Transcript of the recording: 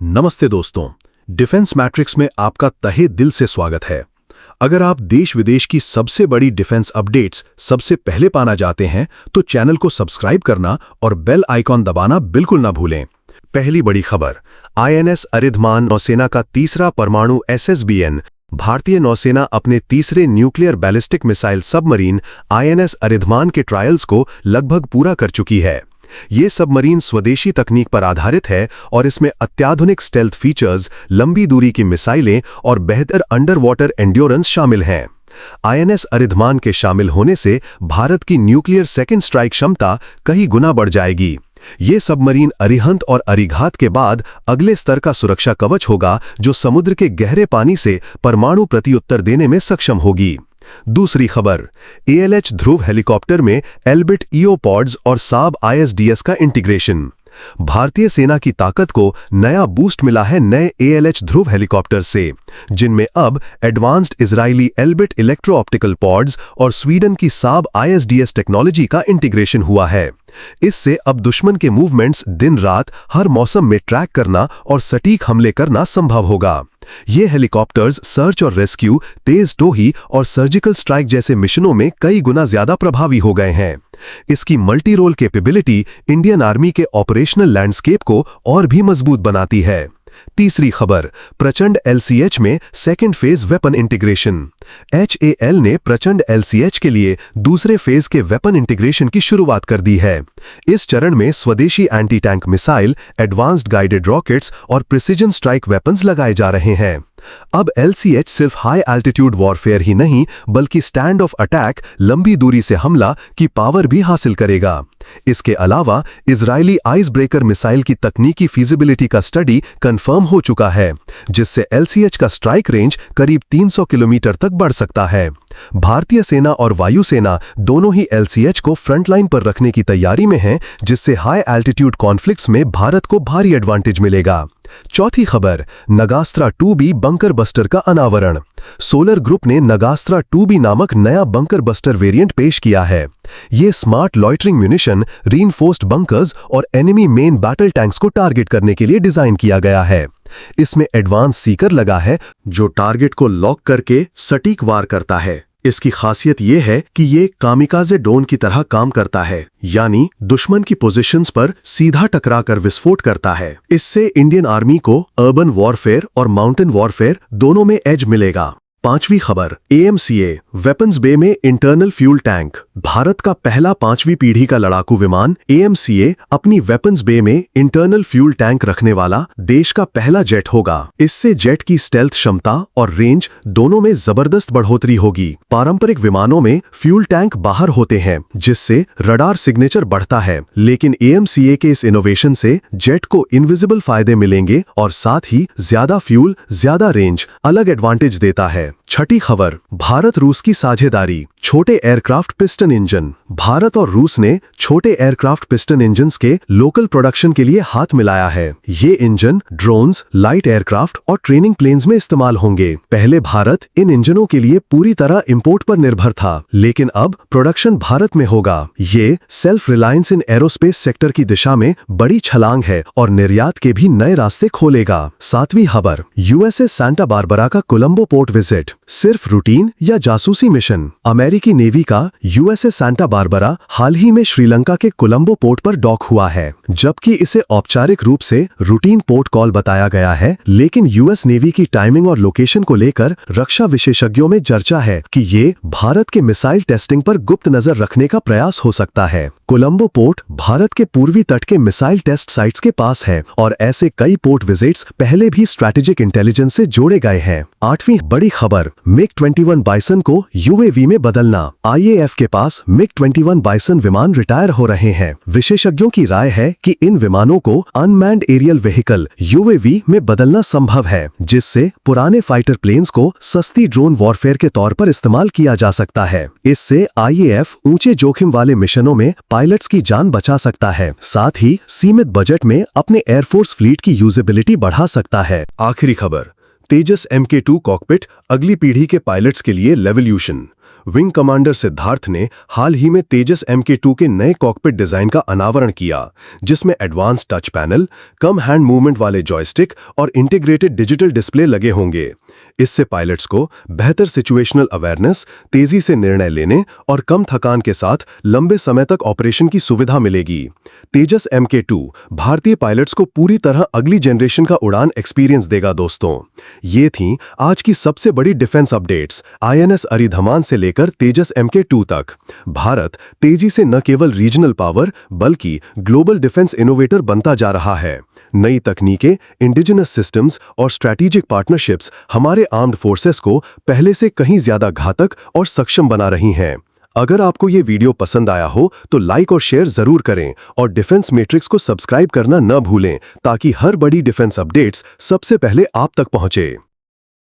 नमस्ते दोस्तों, defence matrix में आपका तहे दिल से स्वागत है। अगर आप देश विदेश की सबसे बड़ी डिफेंस अपडेट्स सबसे पहले पाना चाहते हैं तो चैनल को सब्सक्राइब करना और बेल आइकॉन दबाना बिल्कुल ना भूलें। पहली बड़ी खबर, आईएनएस अरिधमान नौसेना का तीसरा परमाणु SSBN भारतीय नौसेना अपने तीसरे nuclear ballistic missile submarine INS Aridhaman के ट्रायल्स को लगभग पूरा कर चुकी है। ये सबमरीन स्वदेशी तकनीक पर आधारित है और इसमें अत्याधुनिक स्टेल्थ फीचर्स, लंबी दूरी की मिसाइलें और बेहतर अंडर वाटर एंड्योरेंस शामिल हैं। आईएनएस अरिधमान के शामिल होने से भारत की न्यूक्लियर सेकेंड स्ट्राइक क्षमता कई गुना बढ़ जाएगी। ये सबमरीन अरिहंत और अरिघात के बाद अगले स्तर का सुरक्षा कवच होगा, जो समुद्र के गहरे पानी से परमाणु प्रत्युत्तर देने में सक्षम होगी। दूसरी खबर, ALH ध्रुव हेलीकॉप्टर में एल्बिट ईओपॉड्स और साब ISDS का इंटीग्रेशन। भारतीय सेना की ताकत को नया बूस्ट मिला है नए ALH ध्रुव हेलीकॉप्टर से, जिनमें अब advanced Israeli Elbit electro optical pods और स्वीडन की साब ISDS टेक्नोलॉजी का इंटीग्रेशन हुआ है। इससे अब दुश्मन के मूवमेंट्स दिन रात हर मौसम में ट्रैक करना और सटीक हमले करना संभव होगा। ये हेलीकॉप्टर्स सर्च और रेस्क्यू, तेज टोही और सर्जिकल स्ट्राइक जैसे मिशनों में कई गुना ज्यादा प्रभावी हो गए हैं। इसकी multi role capability Indian army के ऑपरेशनल लैंडस्केप को और भी मजबूत बनाती है। तीसरी खबर, प्रचंड LCH में second phase weapon integration. HAL ने प्रचंड LCH के लिए दूसरे फेज के वेपन इंटीग्रेशन की शुरुआत कर दी है। इस चरण में स्वदेशी anti tank missile, advanced guided rockets और प्रिसिजन स्ट्राइक वेपन्स लगाए जा रहे हैं। अब LCH सिर्फ हाई एल्टीट्यूड वॉरफेयर ही नहीं, बल्कि स्टैंड ऑफ अटैक, लंबी दूरी से हमला की पावर भी हासिल करेगा। इसके अलावा इजरायली आइस ब्रेकर मिसाइल की तकनीकी फीजिबिलिटी का स्टडी कंफर्म हो चुका है, जिससे LCH का स्ट्राइक रेंज करीब 300 किलोमीटर तक बढ़ सकता है। भारतीय सेना और वायुसेना दोनों ही LCH को फ्रंटलाइन पर रखने की तैयारी में हैं, जिससे हाई एल्टीट्यूड कॉन्फ्लिक्ट्स में भारत को भारी एडवांटेज मिलेगा। चौथी खबर, नगास्त्रा 2B बंकर बस्टर का अनावरण। सोलर ग्रुप ने नगास्त्रा 2B नामक नया बंकर बस्टर वेरिएंट पेश किया है। ये smart loitering munition, reinforced bunkers और एनिमी मेन बैटल टैंक्स को टारगेट करने के लिए डिजाइन किया गया है। इसमें एडवांस सीकर लगा है, जो टारगेट को लॉक करके सटीक वार करता है। इसकी खासियत यह है कि ये कामिकाजे ड्रोन की तरह काम करता है, यानी दुश्मन की पोजीशंस पर सीधा टकराकर विस्फोट करता है। इससे इंडियन आर्मी को अर्बन वॉरफेयर और माउंटेन वॉरफेयर दोनों में एज मिलेगा। पांचवी खबर, AMCA वेपन्स बे में इंटरनल फ्यूल टैंक। भारत का पहला 5वीं पीढ़ी का लड़ाकू विमान AMCA अपनी वेपन्स बे में इंटरनल फ्यूल टैंक रखने वाला देश का पहला जेट होगा। इससे जेट की स्टेल्थ क्षमता और रेंज दोनों में जबरदस्त बढ़ोतरी होगी। पारंपरिक विमानों में फ्यूल टैंक बाहर होते हैं, जिससे रडार सिग्नेचर बढ़ता है, लेकिन AMCA के इस इनोवेशन से जेट को इनविजिबल फायदे मिलेंगे और साथ ही ज्यादा फ्यूल, ज्यादा रेंज अलग एडवांटेज देता है। छठी खबर, भारत रूस की साझेदारी। छोटे एयरक्राफ्ट पिस्टन इंजन। भारत और रूस ने छोटे एयरक्राफ्ट पिस्टन इंजन्स के लोकल प्रोडक्शन के लिए हाथ मिलाया है। ये इंजन ड्रोन्स, लाइट एयरक्राफ्ट और ट्रेनिंग प्लेन्स में इस्तेमाल होंगे। पहले भारत इन इंजनों के लिए पूरी तरह इंपोर्ट पर निर्भर था, लेकिन अब प्रोडक्शन भारत में होगा। ये self reliance in aerospace sector की दिशा में बड़ी छलांग है और निर्यात के भी नए रास्ते खोलेगा। सातवीं खबर, USS सांता बारबरा का कोलंबो पोर्ट विजिट। सिर्फ रूटीन या जासूसी मिशन? अमेरिकी नेवी का USS सांता बारबरा हाल ही में श्रीलंका के कोलंबो पोर्ट पर डॉक हुआ है। जबकि इसे औपचारिक रूप से रूटीन पोर्ट कॉल बताया गया है, लेकिन US नेवी की टाइमिंग और लोकेशन को लेकर रक्षा विशेषज्ञों में चर्चा है कि ये भारत के मिसाइल टेस्टिंग पर गुप्त नजर रखने का प्रयास हो सकता है। कोलंबो पोर्ट भारत के पूर्वी तट के मिसाइल टेस्ट साइट्स के पास है और ऐसे कई पोर्ट विजिट्स पहले भी स्ट्रैटेजिक इंटेलिजेंस से जोड़े गए हैं। आठवीं बड़ी खबर, MiG-21 बाइसन को UAV में बदलना। IAF के पास MiG-21 बाइसन विमान रिटायर हो रहे हैं। विशेषज्ञों की राय है कि इन विमानों को अनमैन्ड एरियल व्हीकल UAV में बदलना संभव है, जिससे पुराने फाइटर प्लेन्स को सस्ती ड्रोन वॉरफेयर के तौर पर इस्तेमाल किया जा सकता है। इससे IAF ऊंचे जोखिम वाले मिशनों में पायलट्स की जान बचा सकता है, साथ ही सीमित बजट में अपने एयरफोर्स फ्लीट की यूजेबिलिटी बढ़ा सकता है। आखिरी खबर, तेजस MK2 कॉकपिट अगली पीढ़ी के पायलट्स के लिए रेवोल्यूशन। विंग कमांडर सिद्धार्थ ने हाल ही में तेजस MK2 के नए कॉकपिट डिजाइन का अनावरण किया, जिसमें एडवांस टच पैनल, कम हैंड मूवमेंट वाले जॉयस्टिक और इंटीग्रेटेड डिजिटल डिस्प्ले लगे होंगे। इससे पायलट्स को बेहतर सिचुएशनल अवेयरनेस, तेजी से निर्णय लेने और कम थकान के साथ लंबे समय तक ऑपरेशन की सुविधा मिलेगी। तेजस MK2 भारतीय पायलट्स को पूरी तरह अगली जनरेशन का उड़ान एक्सपीरियंस देगा। दोस्तों, ये थी आज की सबसे बड़ी डिफेंस अपडेट्स INS अरिधमान से लेकर तेजस MK2 तक। भारत तेजी से न केवल रीजनल पावर बल्कि ग्लोबल डिफेंस इनोवेटर बनता जा रहा है। नई तकनीकें, इंडिजिनस सिस्टम्स और स्ट्रैटेजिक पार्टनरशिप्स हमारे आर्म्ड फोर्सेस को पहले से कहीं ज्यादा घातक और सक्षम बना रही हैं। अगर आपको ये वीडियो पसंद आया हो तो लाइक और शेयर जरूर करें और डिफेंस मैट्रिक्स को सब्सक्राइब करना न भूलें ताकि हर बड़ी डिफेंस अपडेट्स सबसे पहले आप तक पहुंचे।